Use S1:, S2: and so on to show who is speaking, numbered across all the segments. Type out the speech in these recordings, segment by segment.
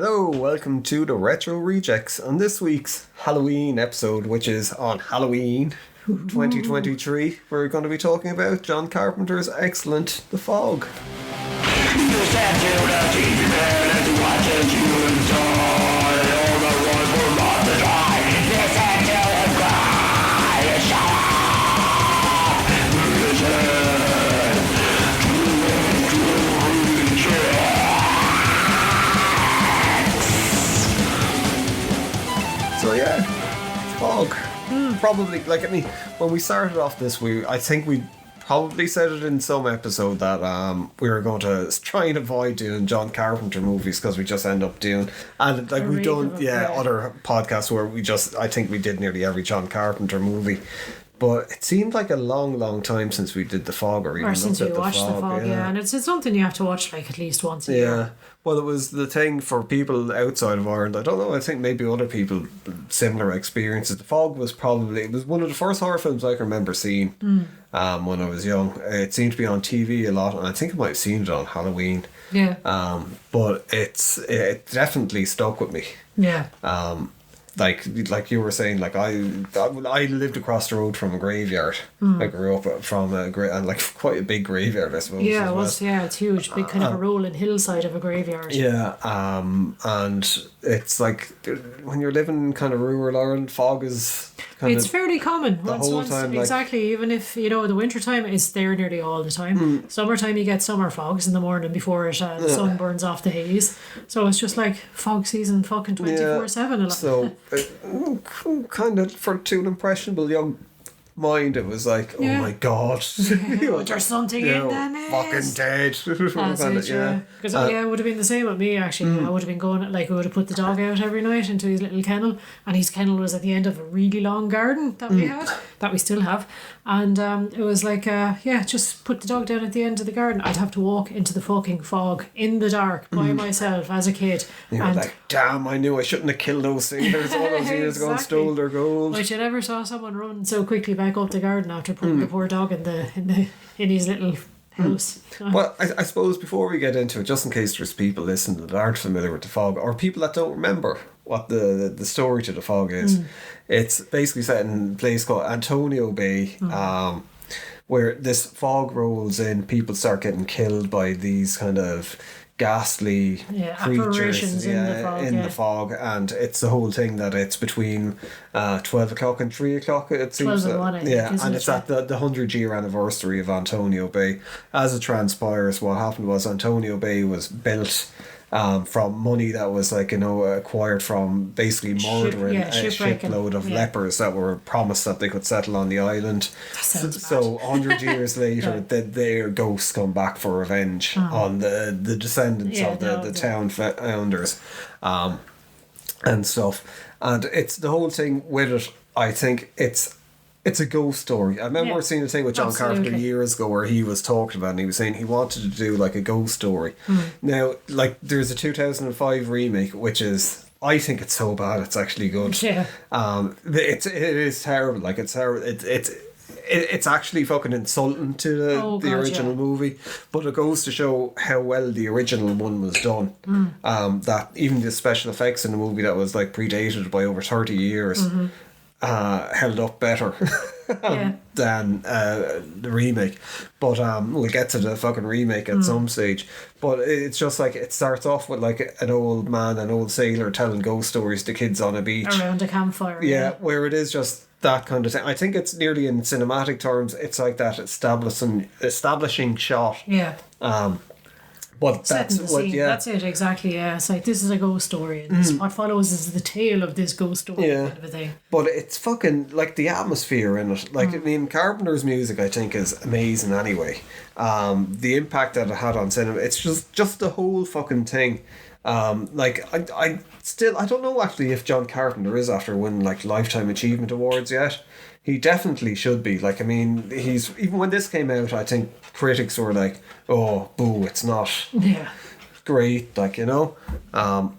S1: Hello, welcome to the Retro Rejects on this week's Halloween episode, which is on Halloween 2023. We're going to be talking about John Carpenter's excellent The Fog. So yeah, Fog. Probably, when we started off this, I think we probably said it in some episode that we were going to try and avoid doing John Carpenter movies because we just end up doing, and like we've done other podcasts where I think we did nearly every John Carpenter movie. But it seemed like a long time since we did The Fog or
S2: since we watched The Fog, yeah. And it's something you have to watch like at least once a year.
S1: Yeah. Well, it was the thing for people outside of Ireland. I don't know, I think maybe other people, similar experiences. The Fog was one of the first horror films I can remember seeing when I was young. It seemed to be on TV a lot, and I think I might have seen it on Halloween.
S2: Yeah.
S1: But it definitely stuck with me.
S2: Yeah.
S1: Like you were saying, like I lived across the road from a graveyard. I grew up from and like quite a big graveyard, I suppose.
S2: Yeah, it was. Yeah, it's huge, big kind of a rolling hillside of a graveyard.
S1: Yeah, and it's like when you're living in kind of rural Ireland, fog is
S2: it's fairly common.
S1: The whole time,
S2: exactly. Even if the winter time is there nearly all the time. Summertime you get summer fogs in the morning before the sun burns off the haze. So it's just like fog season, fucking 24/7.
S1: So kind of for an impressionable young mind, it was like, oh my god,
S2: there's something in the mist.
S1: Fucking dead.
S2: Because it would have been the same with me actually. I would have been going, like, we would have put the dog out every night into his little kennel, and his kennel was at the end of a really long garden that we had, that we still have, and it was like just put the dog down at the end of the garden. I'd have to walk into the fucking fog in the dark by myself as a kid.
S1: You were like, damn, I knew I shouldn't have killed those sailors all those years ago and stole their gold.
S2: But you never saw someone run so quickly back up the garden after putting the poor dog in his little house.
S1: Well, I suppose before we get into it, just in case there's people listening that aren't familiar with The Fog, or people that don't remember what the story to The Fog is, it's basically set in a place called Antonio Bay, where this fog rolls in, people start getting killed by these kind of ghastly creatures in the fog, and it's the whole thing that it's between 12 o'clock and 3 o'clock, it seems.
S2: 12 and 1, I think,
S1: and it's at the 100-year anniversary of Antonio Bay. As it transpires, what happened was Antonio Bay was built from money that was acquired from basically murdering a shipload of lepers that were promised that they could settle on the island. So 100 years later, their ghosts come back for revenge on the descendants of the town founders and stuff. And it's the whole thing with it. I think it's a ghost story. I remember seeing a thing with John Carpenter years ago where he was talking about it, and he was saying he wanted to do like a ghost story. Now, like, there's a 2005 remake, which is, I think it's so bad it's actually good.
S2: Yeah.
S1: It is terrible. Like, it's terrible. It's actually fucking insulting to the original movie, but it goes to show how well the original one was done. That even the special effects in the movie that was like predated by over 30 years held up better than the remake. But we'll get to the fucking remake at some stage. But it's just like, it starts off with like an old man, an old sailor telling ghost stories to kids on a beach
S2: around a campfire.
S1: Yeah, where it is just that kind of thing. I think it's nearly, in cinematic terms, it's like that establishing shot.
S2: Yeah.
S1: But that's what,
S2: that's it, exactly. Yeah, it's like, this is a ghost story, and what follows is the tale of this ghost story kind of a thing.
S1: But it's fucking, like, the atmosphere in it. Like, I mean, Carpenter's music, I think, is amazing anyway. The impact that it had on cinema, it's just the whole fucking thing. Like, I don't know actually if John Carpenter is after winning like Lifetime Achievement Awards yet. He definitely should be. Like, I mean, even when this came out, I think critics were like, oh, boo, it's not great, like, you know. But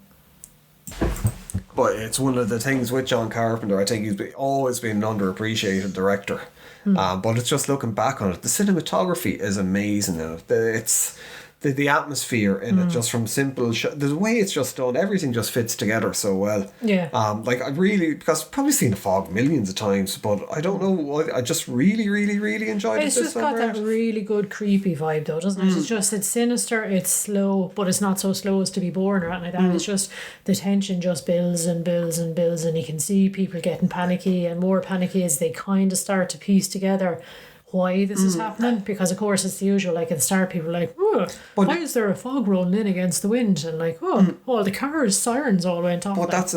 S1: it's one of the things with John Carpenter, I think he's always been an underappreciated director. But it's just looking back on it, the cinematography is amazing in it. It's the atmosphere in it, just from simple the way it's just done, everything just fits together so well. Like I really, because I've probably seen The Fog millions of times, but I don't know, I just really enjoyed it.
S2: It's just got that really good creepy vibe though, doesn't it? It's sinister, it's slow, but it's not so slow as to be boring or anything like that. It's just the tension just builds and builds and builds, and you can see people getting panicky and more panicky as they kind of start to piece together why this is happening, because of course it's the usual, like at the start people are like, oh, why is there a fog rolling in against the wind, and like, oh, the car's sirens all went off.
S1: But that's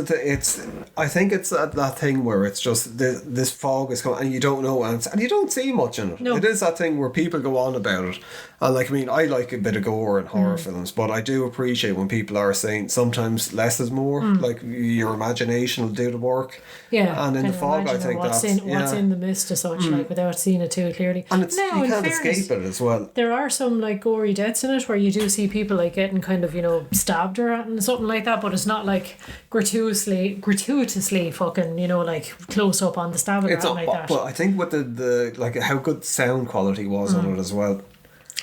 S1: I think it's that thing where it's just this fog is coming and you don't know, and you don't see much in it. It is that thing where people go on about it, and like, I mean, I like a bit of gore in horror films, but I do appreciate when people are saying sometimes less is more, like your imagination will do the work. And in The Fog, I think what's
S2: in the mist as such, like without seeing it too clearly.
S1: And it's, you can't escape it as well.
S2: There are some like gory deaths in it where you do see people like getting kind of, stabbed or something like that, but it's not like gratuitously fucking, like close up on the stabbing or anything like that.
S1: But I think with the like how good sound quality was on it as well.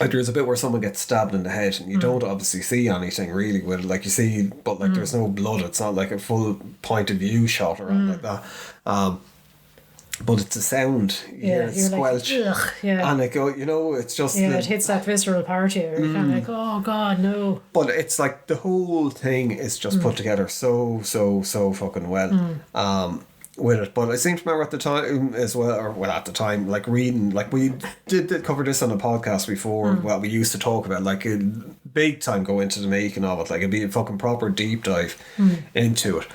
S1: Like there's a bit where someone gets stabbed in the head and you don't obviously see anything really with it. Like you see, but like there's no blood. It's not like a full point of view shot or anything like that. But it's a sound. You hear it squelch.
S2: Like,
S1: and it go, it's just...
S2: it hits that visceral part here. You're kind of like, oh God, no.
S1: But it's like the whole thing is just put together so fucking well. With it. But I seem to remember at the time as well, at the time, like reading, like we did cover this on a podcast before. Well, we used to talk about like a big time go into the making of it, like it'd be a fucking proper deep dive into it,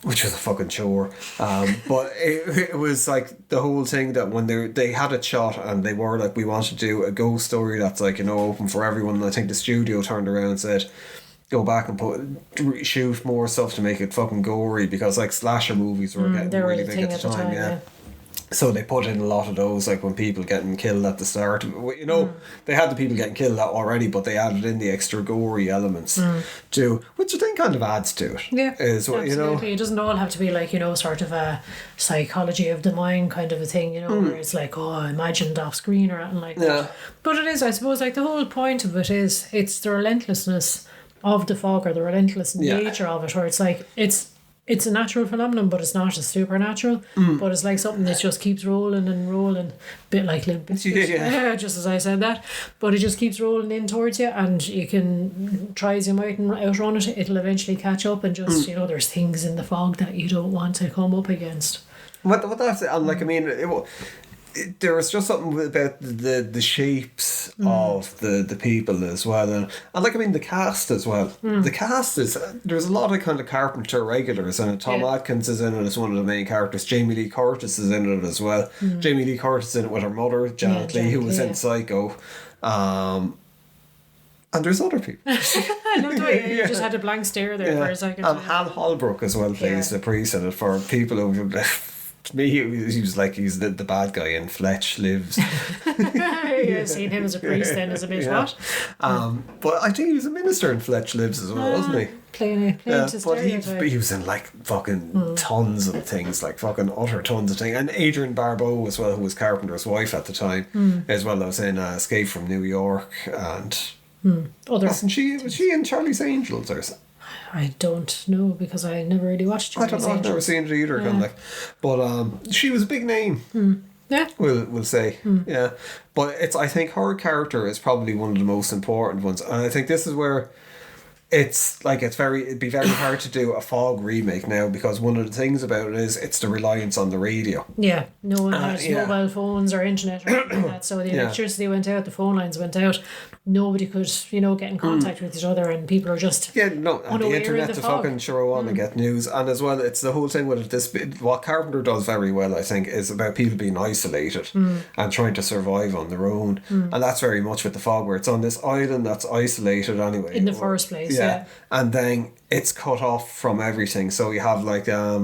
S1: which was a fucking chore. But it was like the whole thing that when they had it shot and they were like, we want to do a ghost story that's like, open for everyone. And I think the studio turned around and said, go back and shoot more stuff to make it fucking gory, because like slasher movies were getting really big at the time. So they put in a lot of those, like when people getting killed at the start. They had the people getting killed already, but they added in the extra gory elements too, which I think kind of adds to it.
S2: Yeah, absolutely. It doesn't all have to be like, sort of a psychology of the mind kind of a thing, where it's like, oh, imagined off screen or anything like that. But it is, I suppose, like the whole point of it is, it's the relentlessness of the fog, or the relentless nature of it, where it's like it's a natural phenomenon, but it's not a supernatural, but it's like something that just keeps rolling and rolling, a bit like Limp Bizkit, just as I said that, but it just keeps rolling in towards you, and you can try as you might and outrun it, it'll eventually catch up, and just there's things in the fog that you don't want to come up against.
S1: What that's, and like, I mean, there was just something about the shapes of the people as well, and like, I mean, the cast as well. The cast is, there's a lot of kind of Carpenter regulars in it. Tom Adkins is in it as one of the main characters. Jamie Lee Curtis is in it as well. Jamie Lee Curtis is in it with her mother, Janet Leigh, who was in Psycho. And there's other people.
S2: You just had a blank stare there for a second.
S1: And Hal Holbrook as well plays the priest in it, for people who... To me, he was like, he's the bad guy in Fletch Lives.
S2: Seen him as a priest then as a bit what?
S1: But I think he was a minister in Fletch Lives as well, wasn't he?
S2: Playing to
S1: but he was in like fucking tons of things, like fucking utter tons of things. And Adrienne Barbeau as well, who was Carpenter's wife at the time, as well. I was in Escape from New York, and wasn't she? Was she in Charlie's Angels or something?
S2: I don't know, because I never really watched Charlie's Angels.
S1: I've never seen it either, kind of like. But she was a big name.
S2: Yeah,
S1: we'll say. Yeah, but I think her character is probably one of the most important ones, and I think this is where it'd be very hard to do a Fog remake now, because one of the things about it is it's the reliance on the radio.
S2: Yeah, no one has mobile phones or internet or anything like that, so the electricity went out, the phone lines went out, nobody could get in contact with each other, and people are just
S1: and the internet to fucking show on and get news. And as well, it's the whole thing with it, what Carpenter does very well, I think, is about people being isolated and trying to survive on their own, and that's very much with the Fog, where it's on this island that's isolated anyway
S2: in the first place. Yeah.
S1: And then it's cut off from everything. So you have like I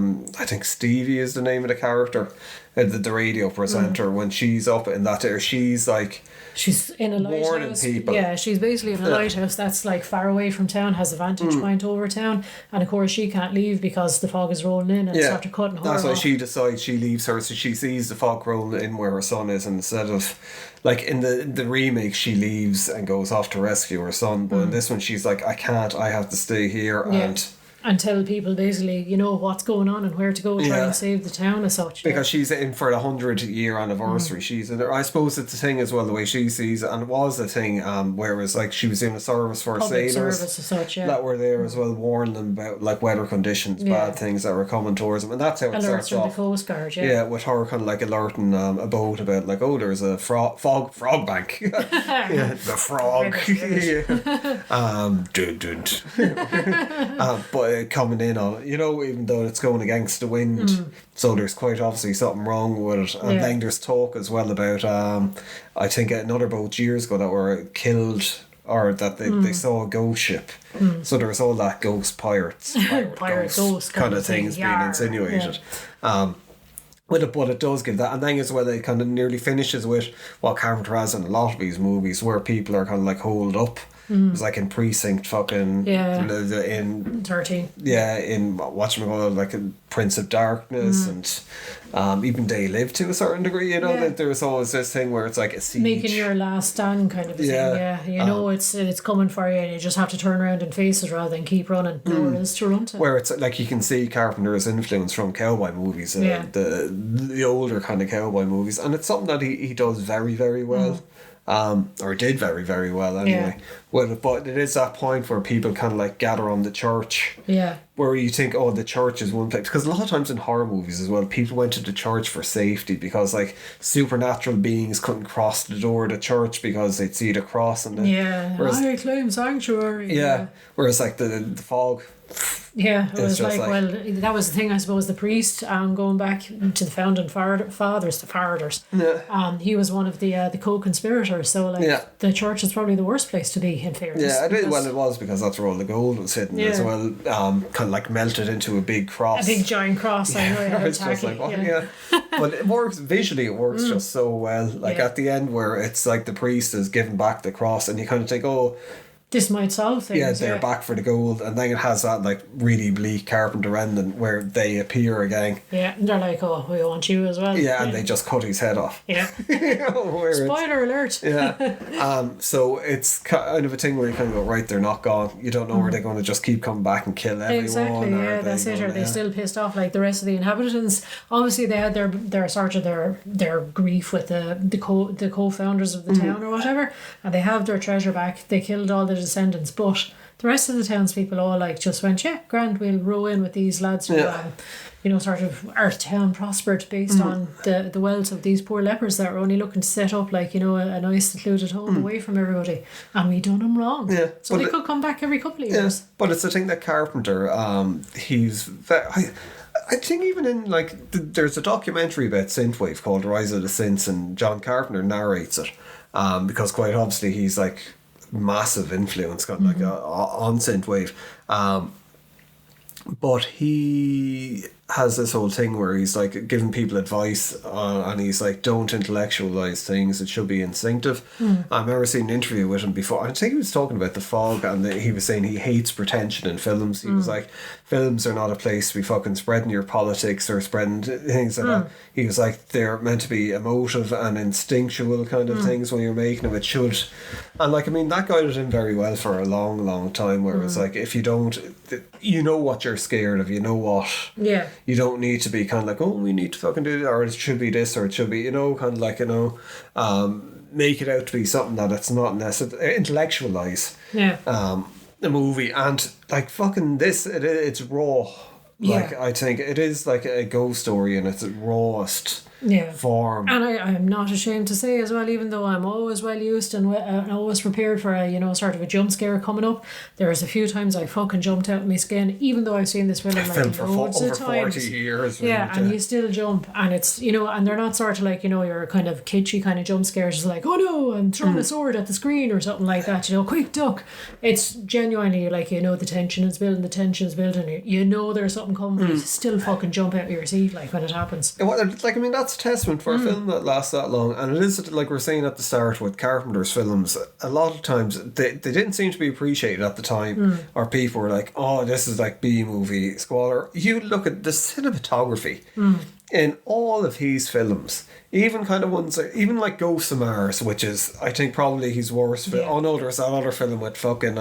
S1: think Stevie is the name of the character, the radio presenter. When she's up in that area, she's like
S2: She's in a
S1: warning
S2: lighthouse.
S1: people.
S2: Yeah, she's basically in a lighthouse that's like far away from town, has a vantage point over town, and of course she can't leave because the fog is rolling in and it's after cutting her
S1: That's why
S2: off.
S1: she decides she leaves her, so she sees the fog rolling in where her son is, and instead of like in the remake she leaves and goes off to rescue her son, but in this one she's like, I can't, I have to stay here
S2: and tell people basically, what's going on and where to go try and save the town as such.
S1: Because she's in for the 100-year anniversary. She's in there. I suppose it's a thing as well, the way she sees it, and it was a thing where it was like she was doing a service for
S2: Public
S1: sailors
S2: service as such,
S1: that were there as well, warning them about like weather conditions, bad things that were coming towards them, and that's how it
S2: alerts
S1: starts
S2: from
S1: off.
S2: the Coast Guard,
S1: With her kind of like alerting a boat about like, oh, there's a frog bank. The frog. But coming in on it, even though it's going against the wind, so there's quite obviously something wrong with it. And then there's talk as well about I think another boat years ago that were killed, or that they saw a ghost ship. So there was all that ghost pirate ghost kind of things being insinuated. But it does give that, and then as well it kind of nearly finishes with what Carpenter has in a lot of these movies, where people are kind of like holed up. It's like in Precinct fucking in
S2: 13.
S1: In whatchamacallit, like in Prince of Darkness, and even They Live to a certain degree, that there's always this thing where it's like a siege.
S2: Making your last stand kind of a thing. It's coming for you and you just have to turn around and face it rather than keep running. Nowhere else to run to.
S1: Where it's like you can see Carpenter's influence from cowboy movies, the older kind of cowboy movies, and it's something that he does very, very well. Or did very, very well anyway. But it is that point where people kind of like gather on the church. Where you think, oh, the church is one place. Because a lot of times in horror movies as well, people went to the church for safety because like supernatural beings couldn't cross the door of the church because they'd see the cross. And
S2: I claim sanctuary.
S1: Whereas like the fog.
S2: Yeah, it was like, well, that was the thing, I suppose, the priest, going back to the founding fathers, he was one of the co-conspirators, so like the church is probably the worst place to be, in fairness.
S1: It was because that's where all the gold was hidden as well, kind of like melted into a big cross.
S2: A big giant cross, I know,
S1: it's just like, but it works, visually it works just so well, like at the end where it's like the priest is giving back the cross and you kind of think, oh,
S2: this might solve things.
S1: They're back for the gold, and then it has that like really bleak Carpenter ending where they appear again.
S2: And they're like, oh, we want you as well.
S1: And they just cut his head off.
S2: Spoiler alert.
S1: So it's kind of a thing where you kind of go, right, they're not gone. You don't know where they're going to just keep coming back and kill everyone.
S2: Exactly. That's it. Are they still pissed off like the rest of the inhabitants? Obviously, they had their sort of their grief with the co-founders of the town or whatever, and they have their treasure back. They killed all the descendants, but the rest of the townspeople all like just went, grand, we'll row in with these lads who sort of our town prospered based on the wealth of these poor lepers that are only looking to set up like a nice secluded home away from everybody, and we done them wrong. So they could come back every couple of years.
S1: But it's the thing that Carpenter, he's I think even in like there's a documentary about synthwave called Rise of the Synths, and John Carpenter narrates it, because quite obviously he's like massive influence kind of like on synthwave, but he has this whole thing where he's like giving people advice, and he's like, don't intellectualize things, it should be instinctive. I remember seeing an interview with him before, I think he was talking about the fog, and he was saying he hates pretension in films. He was like, films are not a place to be fucking spreading your politics or spreading things like that. He was like, they're meant to be emotive and instinctual kind of things when you're making them. It should, and like, I mean, that guided him very well for a long, long time, where it's like, if you don't, you know what you're scared of, you know what you don't need to be kind of like, oh, we need to fucking do it, or it should be this, or it should be, kind of like, make it out to be something that it's not necessary. Intellectualize the movie, and like fucking this, it's raw. Like, I think it is like a ghost story in its rawest form. And I'm not ashamed to say as well, even though I'm always well used and always prepared for a sort of a jump scare coming up, there's a few times I fucking jumped out of my skin, even though I've seen this film like loads of times. 40 years.
S2: And you still jump, and it's and they're not sort of like your kind of kitschy kind of jump scares, it's like, oh no, I'm throwing a sword at the screen or something like that, quick duck. It's genuinely like, the tension is building, there's something coming, but you still fucking jump out of your seat like when it happens.
S1: Like, I mean, that's a testament for a film that lasts that long. And it is, like we're saying at the start with Carpenter's films, a lot of times they didn't seem to be appreciated at the time, or people were like, oh, this is like B-movie squalor. You look at the cinematography in all of his films, even kind of ones, even like Ghosts of Mars, which is, I think, probably his worst film. Oh no, there's that other film with fucking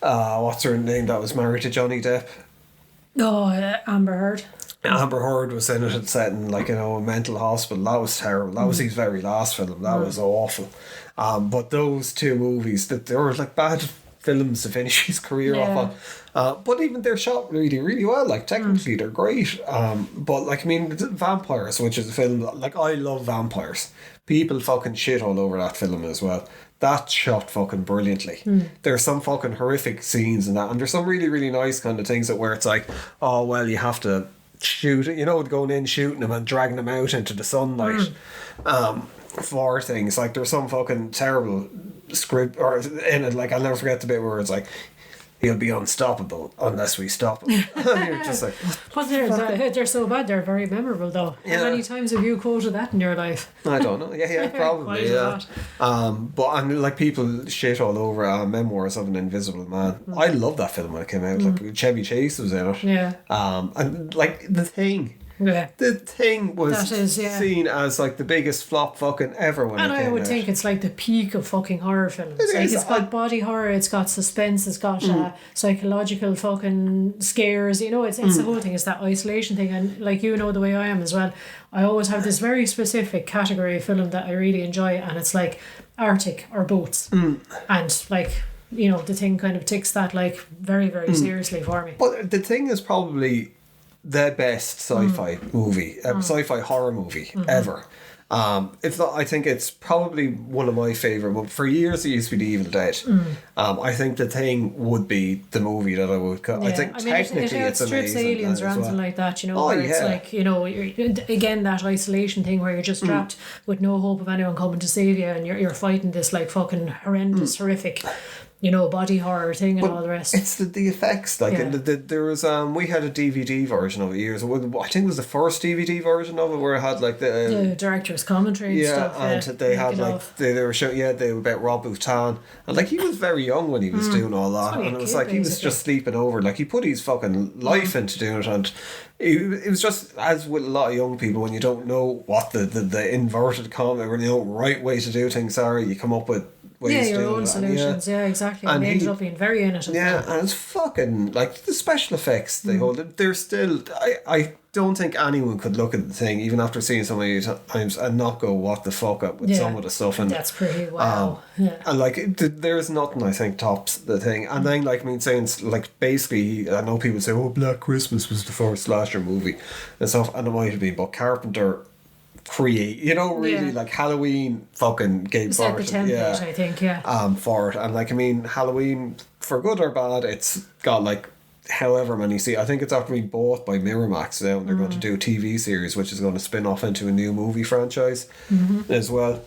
S1: what's her name that was married to Johnny Depp?
S2: Oh, Amber Heard.
S1: Amber Heard was in it and set in, like, a mental hospital. That was terrible. That was his very last film. That was awful. But those two movies, that they were like bad films to finish his career off on. But even they're shot really, really well. Like, technically they're great. But like, I mean, Vampires, which is a film like, I love Vampires. People fucking shit all over that film as well. That's shot fucking brilliantly. There's some fucking horrific scenes in that, and there's some really, really nice kind of things that where it's like, oh well, you have to shoot, going in, shooting them and dragging them out into the sunlight for things. Like, there's some fucking terrible script or in it, like, I'll never forget the bit where it's like, he'll be unstoppable unless we stop him. And you're just like,
S2: but they're so bad, they're very memorable though. How many times have you quoted that in your life?
S1: I don't know. Yeah, probably. Yeah. But I'm like, people shit all over Memoirs of an Invisible Man. I love that film when it came out. Like, Chevy Chase was in it.
S2: Yeah.
S1: And like The Thing.
S2: Yeah.
S1: The Thing was seen as like the biggest flop fucking ever when it came out. And I would
S2: think it's like the peak of fucking horror films. It's got body horror, it's got suspense, it's got psychological fucking scares. It's the whole thing. It's that isolation thing. And like, the way I am as well, I always have this very specific category of film that I really enjoy, and it's like Arctic or Boats. And like, The Thing kind of ticks that like very, very seriously for me.
S1: But The Thing is probably the best sci-fi movie, sci-fi horror movie ever. If not, I think it's probably one of my favourite. But for years, it used to be The Evil Dead. I think The Thing would be the movie that I would. I think technically it's amazing.
S2: Aliens or anything like that, where it's like, again, that isolation thing where you're just trapped with no hope of anyone coming to save you, and you're fighting this like fucking horrendous, horrific, body horror thing and all the rest.
S1: It's the effects. Like, there was we had a DVD version of it years ago. I think it was the first DVD version of it where it had like the
S2: director's commentary and stuff.
S1: And they had like they were showing they were about Rob Bhutan, and like, he was very young when he was doing all that, and it was like, he was just sleeping over. Like, he put his fucking life into doing it, and it was just, as with a lot of young people, when you don't know what the inverted comma or right way to do things are, you come up with
S2: your own solutions. Yeah, exactly. And they ended up being very in it.
S1: And it's fucking like the special effects they hold. They're still. I don't think anyone could look at The Thing even after seeing so many times and not go, what the fuck up with some of the stuff. And
S2: that's pretty wow.
S1: And like, there's nothing I think tops The Thing. And then, like, saying like, basically, I know people say, oh, Black Christmas was the first slasher movie and stuff, and it might have been, but Carpenter really like Halloween fucking gave
S2: for it. I think,
S1: for it. And like, Halloween, for good or bad, it's got like however many I think it's after being bought by Miramax now, and they're going to do a TV series which is going to spin off into a new movie franchise as well,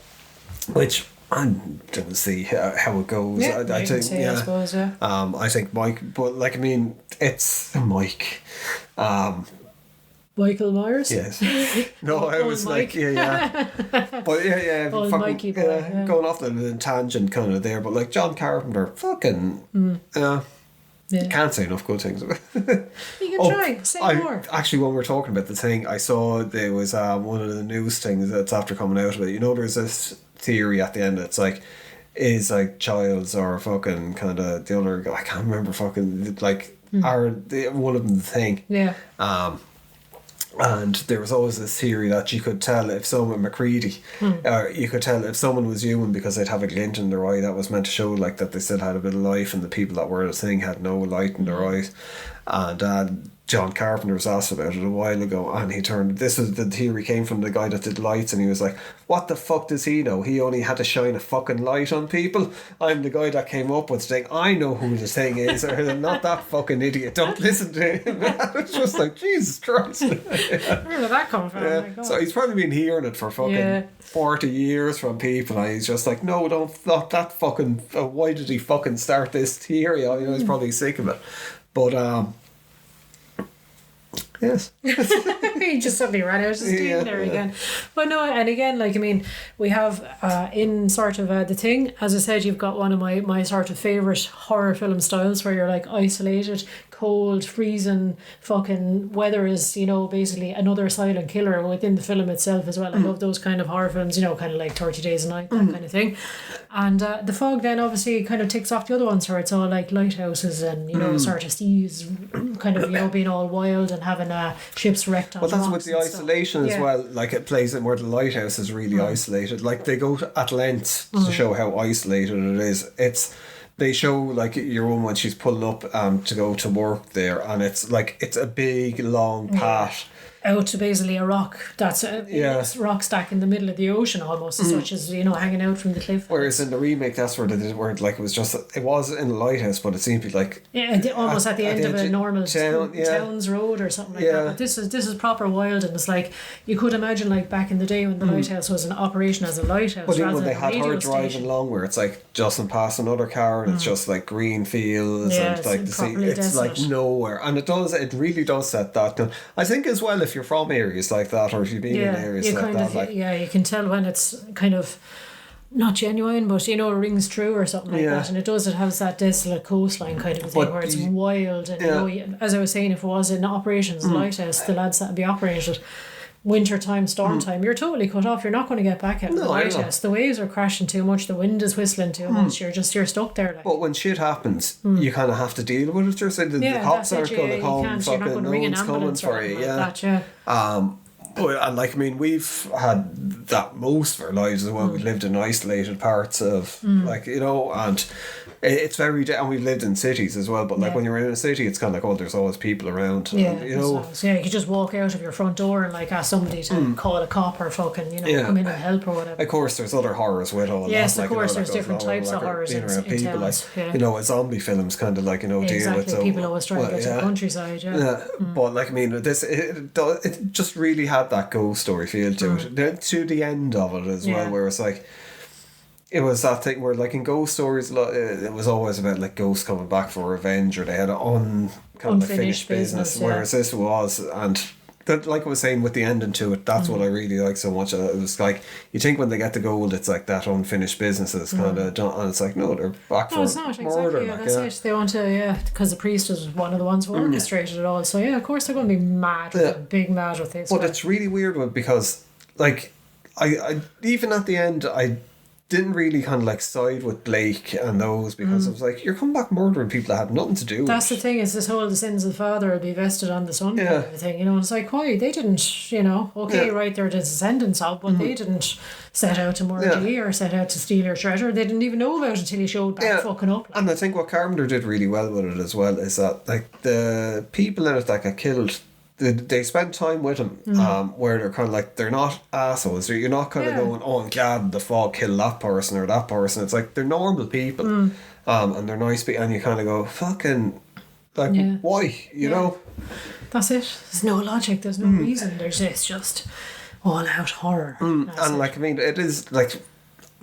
S1: which I'm going to see how it goes. I think
S2: I suppose,
S1: I think Mike, but like, it's Mike.
S2: Michael Myers?
S1: Yes. No, I was like, But fucking,
S2: Mikey boy,
S1: going off the tangent kind of there, but like, John Carpenter, fucking, can't say enough good things about it.
S2: You can try, say more.
S1: Actually, when we're talking about The Thing, I saw there was one of the news things that's after coming out of it. There's this theory at the end that's like, is like Childs or fucking kind of the other guy, I can't remember fucking, like, are one of them The Thing.
S2: Yeah.
S1: And there was always this theory that you could tell if someone, McCready, you could tell if someone was human because they'd have a glint in their eye that was meant to show like that they still had a bit of life, and the people that were The Thing had no light in their eyes. And John Carpenter was asked about it a while ago, and this was the theory came from the guy that did lights, and he was like, what the fuck does he know? He only had to shine a fucking light on people. I'm the guy that came up with the thing. I know who The Thing is, or I'm not that fucking idiot. Don't listen to him. It's just like, Jesus Christ.
S2: Where did that come from? Oh my God.
S1: So he's probably been hearing it for fucking 40 years from people, and he's just like, no, not that fucking, why did he fucking start this theory? He's probably sick of it. But Yes.
S2: He just suddenly ran out of steam there again. But no, and again, like, I mean, we have in sort of The Thing, as I said, you've got one of my sort of favourite horror film styles where you're like isolated, cold, freezing, fucking weather is, you know, basically another silent killer within the film itself as well. I love those kind of horror films, you know, kind of like 30 Days a Night, that kind of thing. And The Fog then obviously kind of ticks off the other ones where it's all like lighthouses and, you know, sort of seas kind of, you know, being all wild and having ships wrecked on
S1: Well, that's
S2: rocks
S1: with the
S2: and
S1: isolation
S2: stuff.
S1: as well. Like, it plays in where the lighthouse is really isolated. Like, they go at length to show how isolated it is. They show, like, your own when she's pulling up to go to work there, and it's like it's a big long path
S2: out to basically a rock that's a rock stack in the middle of the ocean almost, as such as, you know, hanging out from the cliff.
S1: Whereas in the remake, that's where they did, where like it was in the lighthouse, but it seemed to be like
S2: almost at the end of a normal town's road or something like that. But this is proper wild, and it's like you could imagine like back in the day when the lighthouse was in operation as a lighthouse.
S1: But even when they
S2: than a
S1: had her
S2: radio
S1: driving
S2: station.
S1: along, where it's like just past another car, and it's just like green fields and like the sea, it's like nowhere, and it really does set that tone. I think as well, if you're from areas like that, or if you've been in areas like that,
S2: you can tell when it's kind of not genuine, but, you know, it rings true or something like that. And it has that desolate coastline kind of a thing, where it's wild, and you know, as I was saying, if it was in operations lighthouse, the lads that would be operated winter time, storm time, you're totally cut off. You're not going to get back out of the lighthouse. The waves are crashing too much, the wind is whistling too much, you're stuck there, like.
S1: But when shit happens, you kind of have to deal with it. There's the cops aren't going to come, fucking no one's coming for you. And like, I mean, we've had that most of our lives as well. We've lived in isolated parts of like, you know, and it's very, and we've lived in cities as well, but like when you're in a city, it's kind of like, oh, there's always people around, and, you know.
S2: You could just walk out of your front door and like ask somebody to call a cop or fucking, you know, come in and help or whatever.
S1: Of course, there's other horrors with all that.
S2: Yes,
S1: like,
S2: of course,
S1: you know,
S2: there's different types of horrors in
S1: people,
S2: towns.
S1: like, you know, a zombie films kind of like, you know, deal with. So,
S2: people always try to get to the countryside,
S1: but like, I mean, it just really had that ghost story feel to it, to the end of it as well, where it's like, it was that thing where, like, in ghost stories, it was always about like ghosts coming back for revenge, or they had an unfinished business. Whereas this was, and that, like I was saying with the ending to it, that's what I really like so much. It was like, you think when they get the gold, it's like that unfinished business is kind of done, and it's like, no, they're back for
S2: it's not,
S1: murder.
S2: Exactly, that's it. They want to, because the priest was one of the ones who orchestrated it all. So of course they're going to be mad, big mad with this.
S1: But it's really weird because, like, I even at the end, I didn't really kind of like side with Blake and those, because I was like, you're coming back murdering people that had nothing to do with
S2: That's the thing, is this whole the sins of the father will be vested on the son kind of thing, you know. And it's like, why? They didn't, you know, right, they're the descendants of, but they didn't set out to murder you or set out to steal your treasure. They didn't even know about it until he showed back fucking up. Like.
S1: And I think what Carpenter did really well with it as well is that, like, the people in it that got killed, they spend time with him, where they're kind of like, they're not assholes. You're not kind of going, oh, I'm glad the Fog killed that person or that person. It's like, they're normal people, and they're nice people, and you kind of go, fucking, like, why, you know?
S2: That's it. There's no logic, there's no reason. It's just all out horror.
S1: And like, I mean, it is like,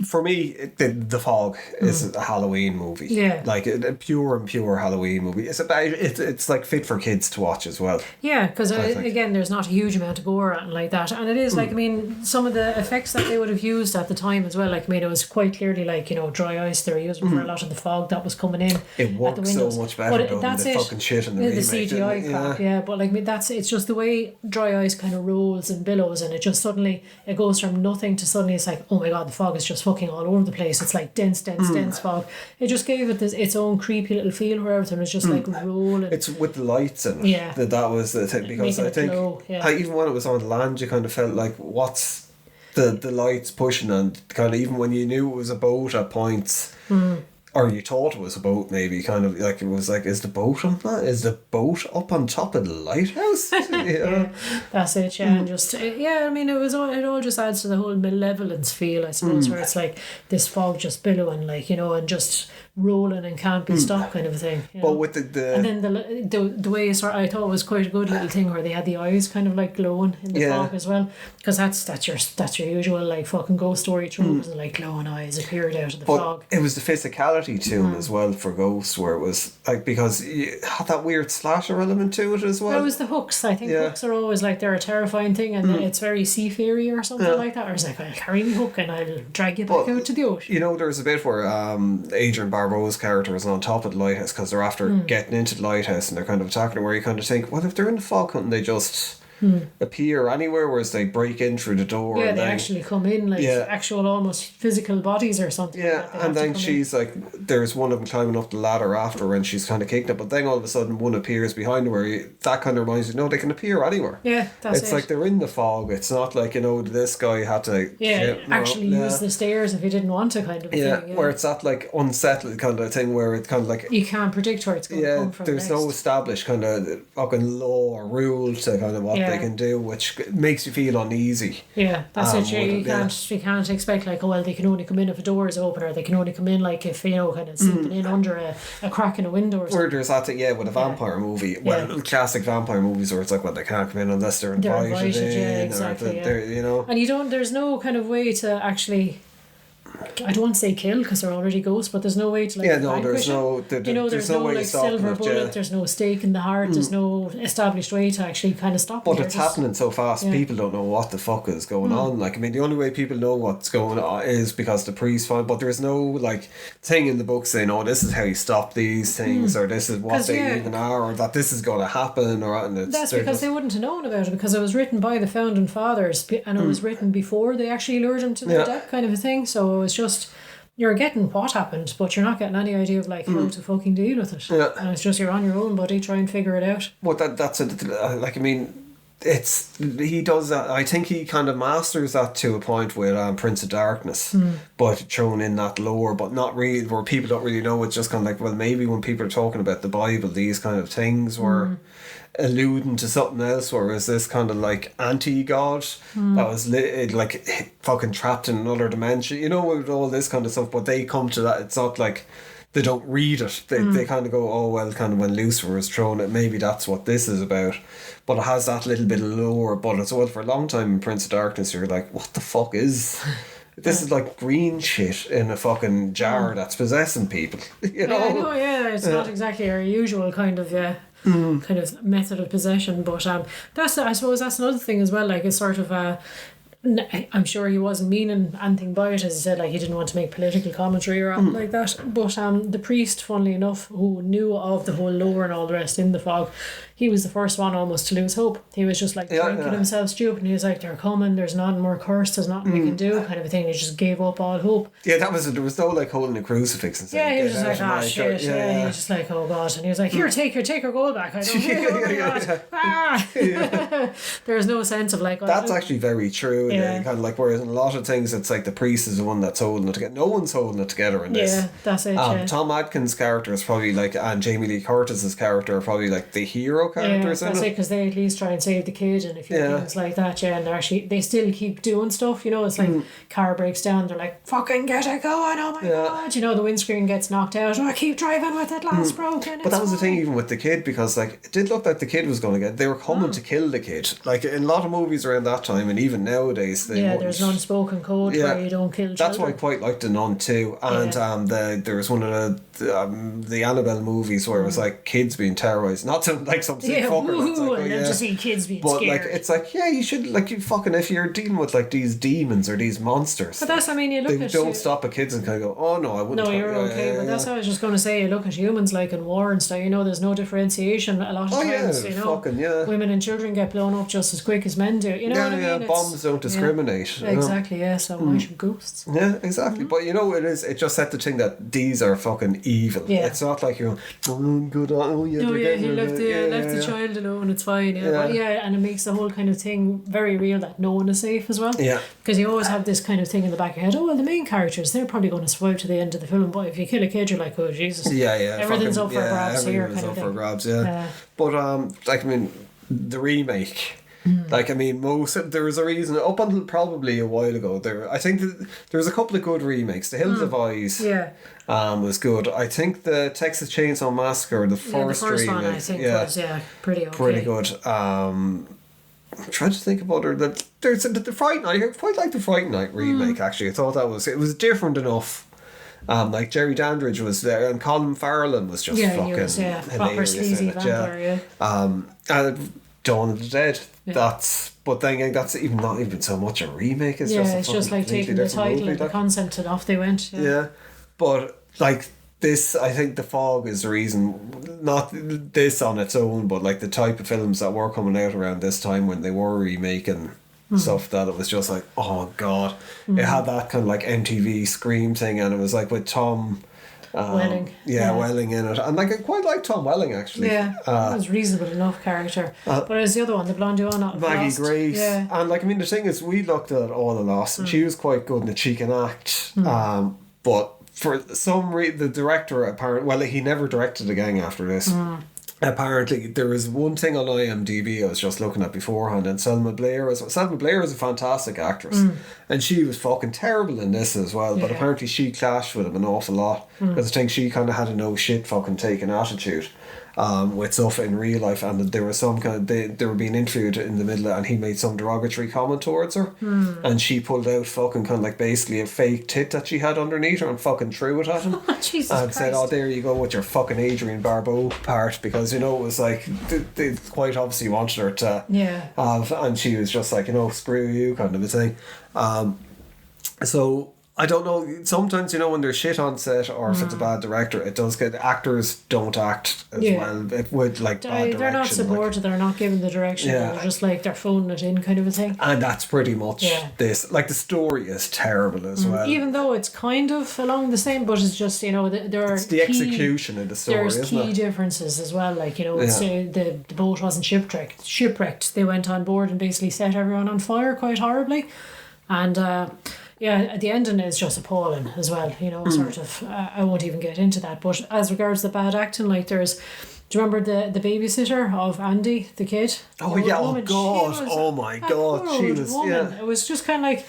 S1: for me, the Fog is a Halloween movie. Yeah, like a pure Halloween movie. It's about it's like fit for kids to watch as well.
S2: Yeah, because again, there's not a huge amount of gore and like that, and it is like, I mean, some of the effects that they would have used at the time as well. Like, I mean, it was quite clearly like, you know, dry ice they were using for a lot of the fog that was coming in.
S1: It worked so much better though than the fucking shit in the remake.
S2: The CGI crap, but like, I mean, it's just the way dry ice kind of rolls and billows, and it just suddenly it goes from nothing to suddenly it's like, oh my god, the fog is just fucking all over the place. It's like dense fog. It just gave it its own creepy little feel where everything was just like rolling.
S1: It's with the lights in it. That was the thing, because I think even when it was on land, you kind of felt like, what's the lights pushing, and kind of even when you knew it was a boat at points, or you thought it was a boat, maybe kind of like, it was like, is the boat on that? Is the boat up on top of the lighthouse?
S2: That's it. And just I mean, it all just adds to the whole malevolence feel, I suppose, where it's like this fog just billowing, like, you know, and just rolling and can't be stopped kind of a thing. You know?
S1: But with the
S2: and then the way I thought it was quite a good little thing where they had the eyes kind of like glowing in the fog as well, because that's your usual like fucking ghost story trope, and like glowing eyes appeared out of the fog.
S1: It was the physicality to him as well for Ghost, where it was like, because you had that weird slasher element to it as well.
S2: It was the hooks. I think hooks are always like they're a terrifying thing, and it's very seafaring or something like that. Or it's like, I'll carry me hook and I'll drag you back out to the ocean.
S1: You know, there's a bit where Adrian Barbeau's character is on top of the lighthouse because they're after getting into the lighthouse and they're kind of attacking it, where you kind of think, well, if they're in the fog, couldn't they just appear anywhere, whereas they break in through the door?
S2: Yeah,
S1: and
S2: they
S1: then,
S2: actually come in like actual almost physical bodies or something.
S1: Yeah,
S2: like that.
S1: and then she's like, there's one of them climbing up the ladder after her and she's kind of kicking it, but then all of a sudden one appears behind her, where that kind of reminds you, no, they can appear anywhere.
S2: Yeah, that's
S1: it's like they're in the fog. It's not like, you know, this guy had to
S2: use the stairs if he didn't want to kind of thing.
S1: Where it's that like unsettled kind of thing where it's kind of like
S2: you can't predict where it's going to come from.
S1: There's no established kind of fucking law or rule to kind of what they can do, which makes you feel uneasy.
S2: Yeah, that's it. You can't expect like, oh well, they can only come in if a door is open, or they can only come in like if, you know, kind of sleeping in under a crack in a window or something.
S1: Where there's that thing, with a vampire movie, classic vampire movies where it's like, well, they can't come in unless they're invited in,
S2: exactly,
S1: you know.
S2: And there's no kind of way to actually, I don't want to say kill because they're already ghosts, but there's no way to like
S1: there's no
S2: there's no
S1: way
S2: like
S1: to stop
S2: silver bullet, there's no stake in the heart, there's no established way to actually kind of stop it.
S1: But it's happening so fast, people don't know what the fuck is going on. Like, I mean, the only way people know what's going on is because the priest find, but there's no like thing in the book saying, oh, this is how you stop these things, or this is what they even are, or that this is going to happen, or that's
S2: because they wouldn't have known about it, because it was written by the founding fathers and it was written before they actually lured him to the deck kind of a thing. So it was just, you're getting what happened, but you're not getting any idea of like how to fucking deal with it. Yeah. And it's just, you're on your own, buddy, try and figure it out.
S1: But that's it. Like, I mean, he does that. I think he kind of masters that to a point with Prince of Darkness, but thrown in that lore, but not really where people don't really know. It's just kind of like, well, maybe when people are talking about the Bible, these kind of things were alluding to something else, whereas this kind of like anti-god that was like fucking trapped in another dimension, you know, with all this kind of stuff. But they come to that, it's not like they don't read it, they kind of go, oh well, kind of when Lucifer was thrown it, maybe that's what this is about. But it has that little bit of lore. But it's, well, for a long time in Prince of Darkness you're like, what the fuck is this? Is like green shit in a fucking jar that's possessing people, you know?
S2: I know, it's not exactly our usual kind of kind of method of possession, but that's, I suppose that's another thing as well, like it's sort of I'm sure he wasn't meaning anything by it, as he said, like he didn't want to make political commentary or anything like that, but the priest, funnily enough, who knew of the whole lore and all the rest in the fog, he was the first one almost to lose hope. He was just like drinking himself stupid, and he was like, they're coming, there's nothing more cursed, there's nothing we can do, kind of a thing. He just gave up all hope.
S1: There was no like holding a crucifix and saying,
S2: he was just like, shit, he was just like, oh god, and he was like, here, take her gold back, I don't there's no sense of like,
S1: that's actually very true. Kind of like, whereas in a lot of things it's like the priest is the one that's holding it together. No one's holding it together in this.
S2: That's it.
S1: Tom Adkins' character is probably like, and Jamie Lee Curtis's character are probably like the hero characters in it.
S2: That's it, because they at least try and save the kid and a few things like that, and they still keep doing stuff, you know. It's like car breaks down, they're like, fucking get it going, oh my god, you know, the windscreen gets knocked out, I keep driving with it, glass broken.
S1: But that was the thing even with the kid, because like it did look like the kid was going to they were coming to kill the kid, like in a lot of movies around that time, and even nowadays
S2: there's an unspoken code where you don't kill children.
S1: That's why I quite liked The Nun too, and there was one of the Annabelle movies where it was like kids being terrorised, not to like some sick fucker,
S2: and then to see kids being
S1: but
S2: scared.
S1: Like it's like, you should, like, you fucking, if you're dealing with like these demons or these monsters,
S2: but that's, I mean, you look
S1: they
S2: at
S1: don't stop at kids and kind of go, oh no, I wouldn't.
S2: No, you're okay, but that's what I was just going to say. You look at humans like in war and stuff, you know, there's no differentiation a lot of times, you know, women and children get blown up just as quick as men do, you know what I mean?
S1: Bombs don't discriminate.
S2: Exactly, so why should ghosts?
S1: Yeah, exactly. But you know, it just set the thing that these are fucking evil. It's not like you're good on,
S2: he left the child alone, it's fine. But and it makes the whole kind of thing very real, that no one is safe as well. Because you always have this kind of thing in the back of your head, oh well, the main characters, they're probably going to survive to the end of the film, but if you kill a kid, you're like, oh Jesus, everything's up for grabs here.
S1: Everything's up for grabs, But like, I mean, the remake, Like, I mean, there was a reason up until probably a while ago. I think that there was a couple of good remakes. The Hills of Eyes, was good. I think the Texas Chainsaw Massacre, the first remake,
S2: one I think was pretty good.
S1: I'm trying to think about her. There's the Fright Night. I quite like the Fright Night remake. Actually, I thought it was different enough. Like Jerry Dandridge was there, and Colin Farrell was just fucking hilarious.
S2: Proper sleazy vampire.
S1: And Dawn of the Dead. Yeah. But then again, that's not even so much a remake. It's just
S2: like taking the title and the concept and off they went.
S1: Yeah, but like this, I think The Fog is the reason. Not this on its own, but like the type of films that were coming out around this time when they were remaking stuff, that it was just like, oh god, it had that kind of like MTV Scream thing, and it was like with Tom.
S2: Welling.
S1: Welling in it. And like I quite like Tom Welling actually.
S2: Yeah. It was reasonable enough character. But there's the other one, the blondie one,
S1: Maggie Grace. Yeah. And like, I mean, the thing is, we looked at All the Lost and she was quite good in it. She can act. But for some reason, the director apparently, he never directed again after this. Apparently, there was one thing on IMDb I was just looking at beforehand, and Selma Blair is a fantastic actress, and she was fucking terrible in this as well. But apparently, she clashed with him an awful lot because I think she kind of had a no shit fucking taking attitude. With stuff in real life, and there was some kind of they were being interviewed in the middle, and he made some derogatory comment towards her, and she pulled out fucking kind of like basically a fake tit that she had underneath her and fucking threw it at him.
S2: Jesus
S1: and
S2: Christ.
S1: Said, "Oh, there you go with your fucking Adrienne Barbeau part," because it was like they quite obviously wanted her to have, and she was just like, screw you kind of a thing. So I don't know, sometimes when there's shit on set or if it's a bad director, it does get actors don't act as well. It would like bad direction.
S2: They're not supported, they're not given the direction, they're just like they're phoning it in kind of a thing.
S1: And that's pretty much this. Like the story is terrible as well.
S2: Even though it's kind of along the same, but it's just, there are
S1: it's the execution of the story,
S2: there's key differences as well. Like, it's, the boat wasn't shipwrecked. They went on board and basically set everyone on fire quite horribly. And the ending is just appalling as well, sort of. I won't even get into that. But as regards the bad acting, like do you remember the babysitter of Andy, the kid?
S1: Oh yeah, oh god, oh my god, she was woman.
S2: It was just kind of like,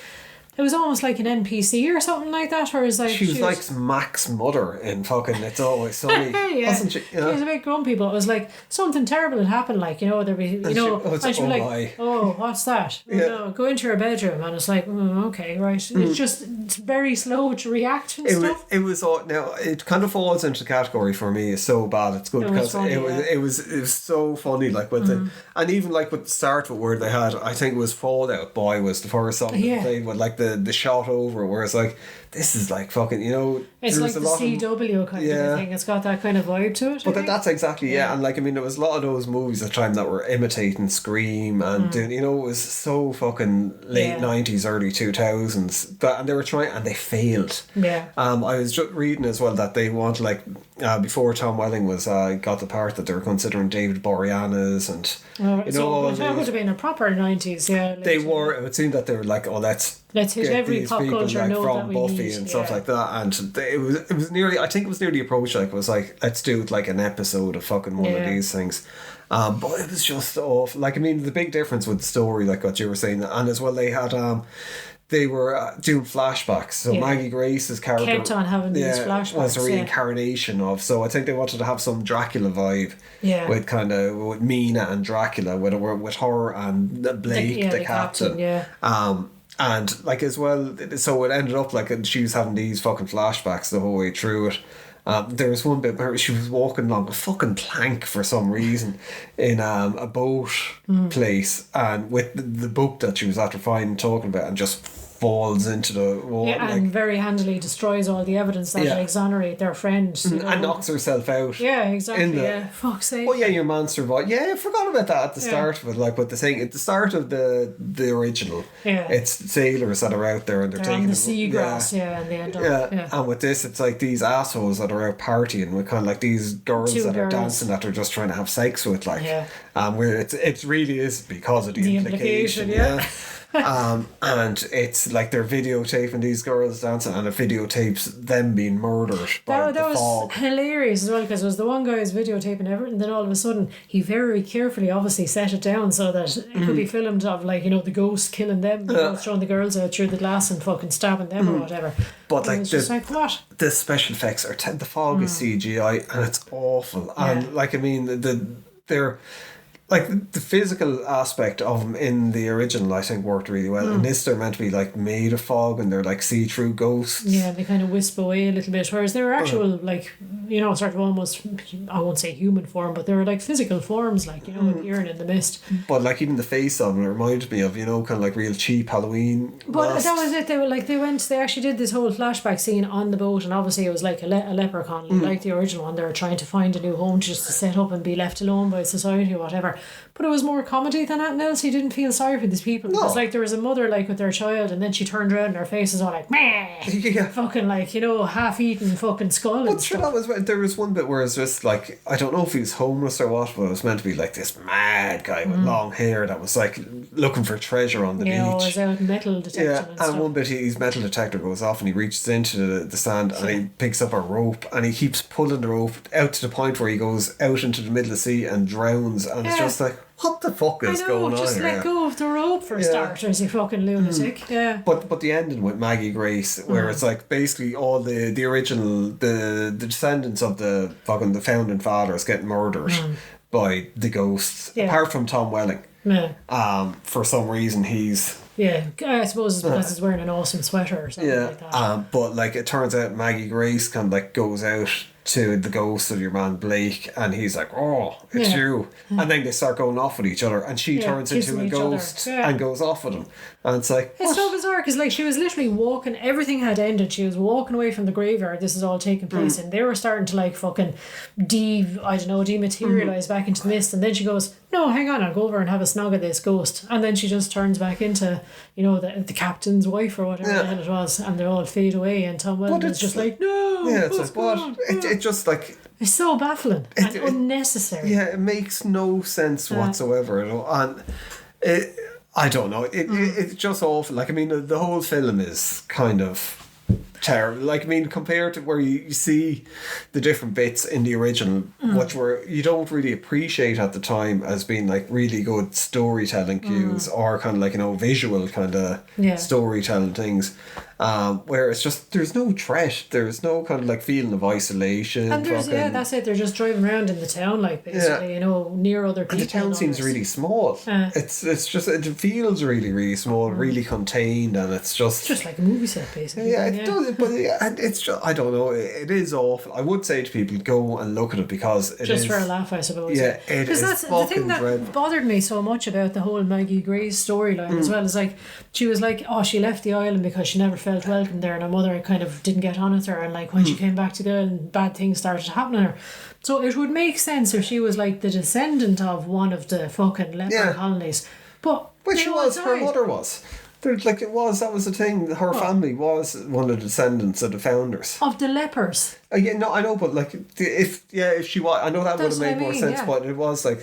S2: it was almost like an NPC or something like that, or is like
S1: she was like Mac's mother in fucking It's Always Sunny, wasn't she?
S2: She was a bit grumpy, but it was like something terrible had happened. Like there'd be and she'd be like, "Oh, what's that? No, go into your bedroom," and it's like, okay, right. It's very slow to react and stuff.
S1: It was now it kind of falls into the category for me. It's so bad. It's good because it was so funny. Like with and even like with the start with where they had, I think it was Fallout Boy was the first song they played with like the shot over, where it's like, this is like fucking,
S2: it's like the CW kind of a thing. It's got that kind of vibe to it.
S1: But that's exactly and like, I mean, there was a lot of those movies at the time that were imitating Scream and doing, it was so fucking late 90s, early 2000s, and they were trying and they failed. I was just reading as well that they want like before Tom Welling was got the part, that they were considering David Boreanaz and
S2: that would have been a proper 90s.
S1: They were. It would seem that they were like, let's hit every pop culture like note from that Buffy need, and stuff like that, and it was nearly, I think it was nearly approached like, it was like, let's do like an episode of fucking one of these things. But it was just off. Like, I mean, the big difference with the story, like what you were saying, and as well they had they were doing flashbacks. So Maggie Grace's character
S2: kept on having these flashbacks.
S1: Was a reincarnation of. So I think they wanted to have some Dracula vibe. With kind of with Mina and Dracula, with her and Blake, the captain. And like as well, so it ended up like she was having these fucking flashbacks the whole way through it. There was one bit where she was walking along a fucking plank for some reason in a boat place, and with the book that she was after finding talking about, and just falls into the water.
S2: And very handily destroys all the evidence that exonerate their friend.
S1: And knocks herself out.
S2: Yeah, exactly. Fuck's sake.
S1: Oh yeah, your man survived. Yeah, I forgot about that at the start of it. Like, but the thing at the start of the original, it's sailors that are out there and they're taking
S2: on the seagrass, and they end up.
S1: And with this, it's like these assholes that are out partying with kind of like these girls that are dancing that are just trying to have sex with, like, Where it really is because of the implication.
S2: Yeah.
S1: And it's like they're videotaping these girls dancing, and it videotapes them being murdered by
S2: That
S1: the
S2: was
S1: fog.
S2: hilarious as well, because it was the one guy who's videotaping everything, then all of a sudden he very carefully obviously set it down so that it could be filmed of, like, you know, the ghost killing them, throwing the girls out through the glass and fucking stabbing them or whatever.
S1: But like,
S2: it's just like, what?
S1: The special effects are the fog is CGI, and it's awful. And like, I mean, they're like the physical aspect of them in the original, I think, worked really well. In this, they're meant to be like made of fog, and they're like see-through ghosts.
S2: Yeah, they kind of wisp away a little bit, whereas they were actual, like, you know, sort of almost, I won't say human form, but they were like physical forms, like, you know, appearing in the mist.
S1: But like, even the face of them reminded me of, you know, kind of like real cheap Halloween.
S2: But that was it. They were like, they actually did this whole flashback scene on the boat, and obviously it was like a leprechaun, like the original one. They were trying to find a new home just to set up and be left alone by society or whatever. But it was more comedy than anything else. He didn't feel sorry for these people.
S1: No.
S2: Because, like, there was a mother, like, with their child, and then she turned around and her face was all like, meh!
S1: Yeah.
S2: Fucking, like, you know, half-eaten fucking skull.
S1: But sure, there was one bit where it's just like, I don't know if he was homeless or what, but it was meant to be like this mad guy with long hair that was like looking for treasure on the beach.
S2: Yeah, was out metal detection and stuff.
S1: And one bit his metal detector goes off, and he reaches into the sand and he picks up a rope, and he keeps pulling the rope out to the point where he goes out into the middle of the sea and drowns, and it's just like, what the fuck is going on
S2: just
S1: here?
S2: let go of the rope for starters, you fucking lunatic. Yeah.
S1: But the ending with Maggie Grace, where it's like basically all the original the descendants of the fucking the founding fathers getting murdered by the ghosts, apart from Tom Welling.
S2: Yeah.
S1: For some reason he's
S2: I suppose it's because he's wearing an awesome sweater or something like that.
S1: But like, it turns out Maggie Grace kind of like goes out to the ghost of your man Blake, and he's like, oh, it's you, and then they start going off with each other, and she turns into a ghost and goes off with him, and it's like,
S2: it's so bizarre, because like, she was literally walking, everything had ended, she was walking away from the graveyard, this is all taking place, and they were starting to like fucking dematerialise back into the mist, and then she goes, no, hang on, I'll go over and have a snog at this ghost, and then she just turns back into, you know, the captain's wife or whatever the hell it was, and they all fade away, and Tom Welling is just like, no,
S1: it's like, what? It just like,
S2: it's so baffling and unnecessary.
S1: Yeah, it makes no sense whatsoever, you know, and I don't know, it's just awful. Like, I mean, the whole film is kind of terrible. Like, I mean, compared to where you see the different bits in the original, which were, you don't really appreciate at the time as being like really good storytelling cues, or kind of like, you know, visual kind of storytelling things, where it's just, there's no threat, there's no kind of like feeling of isolation,
S2: and there's that's it, they're just driving around in the town, like, basically, you know, near other people,
S1: and the town seems really small. It's just, it feels really small, really contained, and it's just
S2: like a movie set, basically.
S1: It does, but it's just, I don't know, it is awful. I would say to people, go and look at it, because it
S2: just
S1: is,
S2: for a laugh, I suppose.
S1: Yeah, it is
S2: that's the thing that bothered me so much about the whole Maggie Grace storyline as well, is like, she was like, oh, she left the island because she never felt welcome there, and her mother kind of didn't get on with her, and like, when she came back to the island, bad things started happening to her. So it would make sense if she was like the descendant of one of the fucking leper colonies, but
S1: which was her mother was. Like, that was the thing. Her family was one of the descendants of the founders
S2: of the lepers.
S1: Yeah, no, I know, but like, if she was, I know that would have made more sense. But it was like,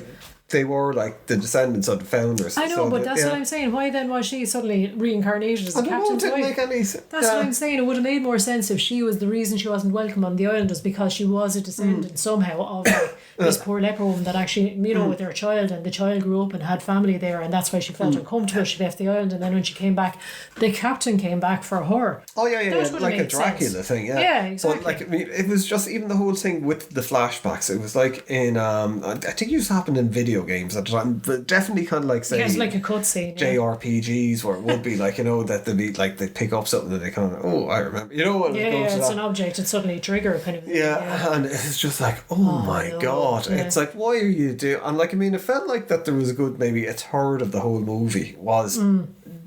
S1: they were like the descendants of the founders.
S2: I know, so but that's what I'm saying. Why then was she suddenly reincarnated as a captain's wife? That's what I'm saying. It would have made more sense if she was the reason she wasn't welcome on the island, is because she was a descendant somehow of like, this poor leper woman that actually, you know, with her child, and the child grew up and had family there, and that's why she felt uncomfortable. She left the island, and then when she came back, the captain came back for her.
S1: Oh yeah, like a Dracula thing,
S2: yeah, exactly.
S1: But like, I mean, it was just, even the whole thing with the flashbacks, it was like in I think it used to happen in video games at the time, but definitely kind of like, say,
S2: it's like a cutscene,
S1: JRPGs, where it would be like, you know, that they'd be like, they pick up something that they kind of, oh, I remember, you know, when
S2: it's an object, it's suddenly a trigger kind of thing.
S1: And it's just like, oh my god, it's like, why are you doing? And like, I mean, it felt like that there was a good, maybe a third of the whole movie was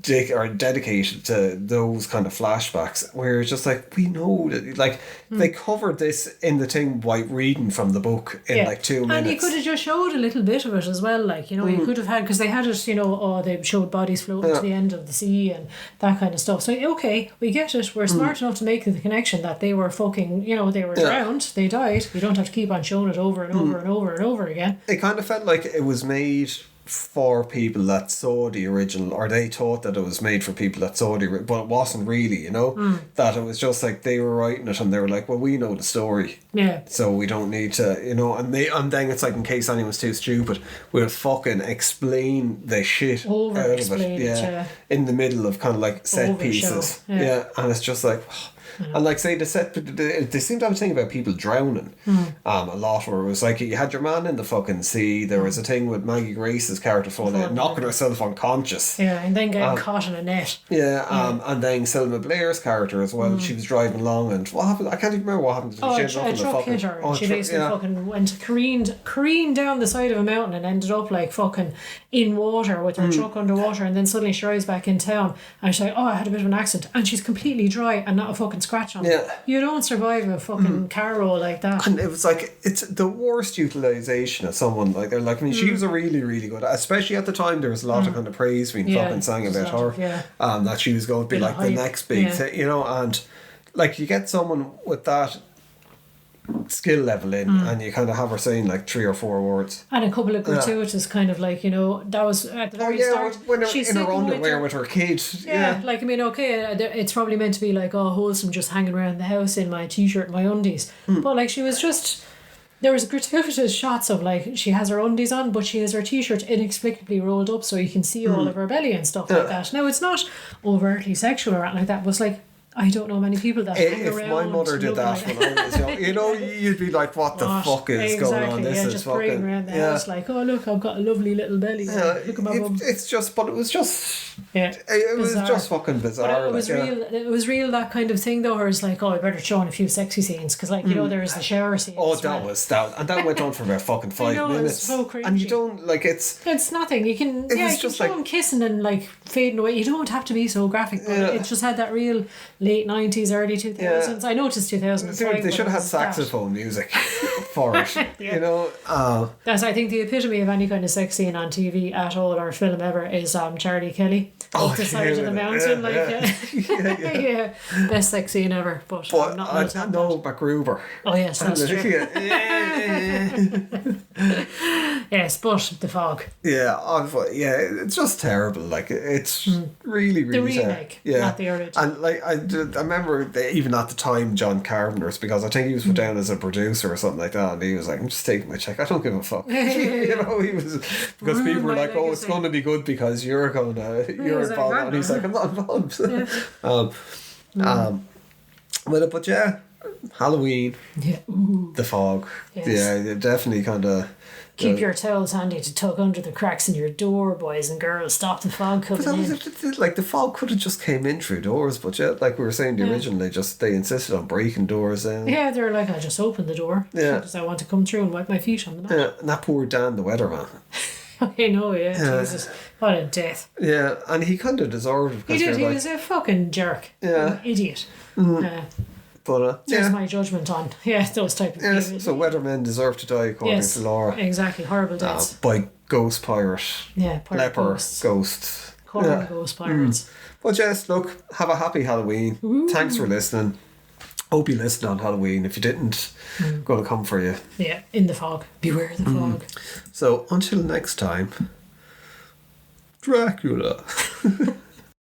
S1: dedicated to those kind of flashbacks where it's just like, we know that, like, they covered this in the thing by reading from the book in like 2 minutes.
S2: And you could have just showed a little bit of it as well, like, you know, you could have had, because they had it, you know, they showed bodies floating to the end of the sea and that kind of stuff. So, okay, we get it. We're smart enough to make the connection that they were fucking, you know, they were drowned, they died. We don't have to keep on showing it over and over and over and over again.
S1: It kind of felt like it was made for people that saw the original, or they thought that it was made for people that saw the original, but it wasn't really, you know, that it was just like they were writing it and they were like, well, we know the story, so we don't need to, you know, and then it's like, in case anyone's too stupid, we'll fucking explain the shit out of it, in the middle of kind of like set pieces, and it's just like, and like say they seem to have a thing about people drowning a lot, where it was like you had your man in the fucking sea, there was a thing with Maggie Grace's character falling out, knocking herself unconscious,
S2: and then getting caught in a net,
S1: and then Selma Blair's character as well, she was driving along and what happened, I can't even remember what happened,
S2: a truck hit her and she basically fucking went careened down the side of a mountain and ended up like fucking in water with her truck underwater, and then suddenly she arrives back in town and she's like, oh, I had a bit of an accident, and she's completely dry and not a fucking scratch on it. You don't survive a fucking car roll like that.
S1: And it was like, it's the worst utilisation of someone like that. Like, I mean, she was a really, really good, especially at the time there was a lot of kind of praise being fucking sang about her, that she was going to be like the next big thing, you know, and like you get someone with that skill level in and you kind of have her saying like 3 or 4 words
S2: and a couple of gratuitous kind of like, you know, that was at the very start
S1: when she's in her underwear with her kid,
S2: like, I mean, okay, it's probably meant to be like, oh, wholesome, just hanging around the house in my t-shirt and my undies, but like she was just, there was gratuitous shots of like she has her undies on but she has her t-shirt inexplicably rolled up so you can see all of her belly and stuff like that. Now it's not overtly sexual or anything like that, but it's like, I don't know many people that hang around.
S1: If my mother did that when I was young, you know, you'd be like, what the fuck is going on? This is
S2: just
S1: fucking...
S2: parading around the house like, oh, look, I've got a lovely little belly. Look at my bum.
S1: It's just, but it was just... It was just fucking bizarre.
S2: But it was real, that kind of thing, though, where it's like, oh, I better show in a few sexy scenes, because, like, you know, there's the shower scene.
S1: Oh, and that went on for about fucking 5 minutes.
S2: It's so crazy.
S1: And you don't, like, it's
S2: nothing. You can, you can show them kissing and, like, fading away. You don't have to be so graphic, but it just had that real late 90s, early 2000s. I noticed 2005.
S1: They should have had saxophone music for it, you know.
S2: That's, I think, the epitome of any kind of sex scene on TV at all or film ever is Charlie Kelly up the side of the mountain, best sex scene ever. But
S1: no, MacGruber.
S2: Oh yes, that's true. Yes, but the fog.
S1: It's just terrible. Like, it's really, really
S2: the remake, not the original.
S1: And like I remember even at the time John Carpenters, because I think he was put down as a producer or something like that, and he was like, I'm just taking my check, I don't give a fuck. You know, he was, because people were like, oh, it's going to be good because you're involved, and he's like, I'm not involved. But yeah, Halloween, the fog, definitely kind of.
S2: Keep your towels handy to tuck under the cracks in your door, boys and girls. Stop the fog coming in.
S1: Like, the fog could have just came in through doors, but like we were saying, the original, they insisted on breaking doors in.
S2: Yeah, they're like, I just opened the door because I want to come through and wipe my feet on the mat.
S1: Yeah, and that poor Dan, the weatherman.
S2: I know, Jesus, what a death.
S1: Yeah, and he kind of deserved it.
S2: He was a fucking jerk.
S1: Yeah.
S2: An idiot.
S1: But
S2: there's my judgment on those type of people.
S1: So weathermen deserve to die according to Laura.
S2: Exactly, horrible deaths.
S1: By ghost pirate.
S2: Yeah, pirate
S1: leper
S2: ghosts.
S1: Ghost.
S2: Ghost pirates.
S1: But just look, have a happy Halloween. Ooh. Thanks for listening. Hope you listened on Halloween. If you didn't, gonna come for you.
S2: Yeah, in the fog. Beware the fog.
S1: So until next time, Dracula.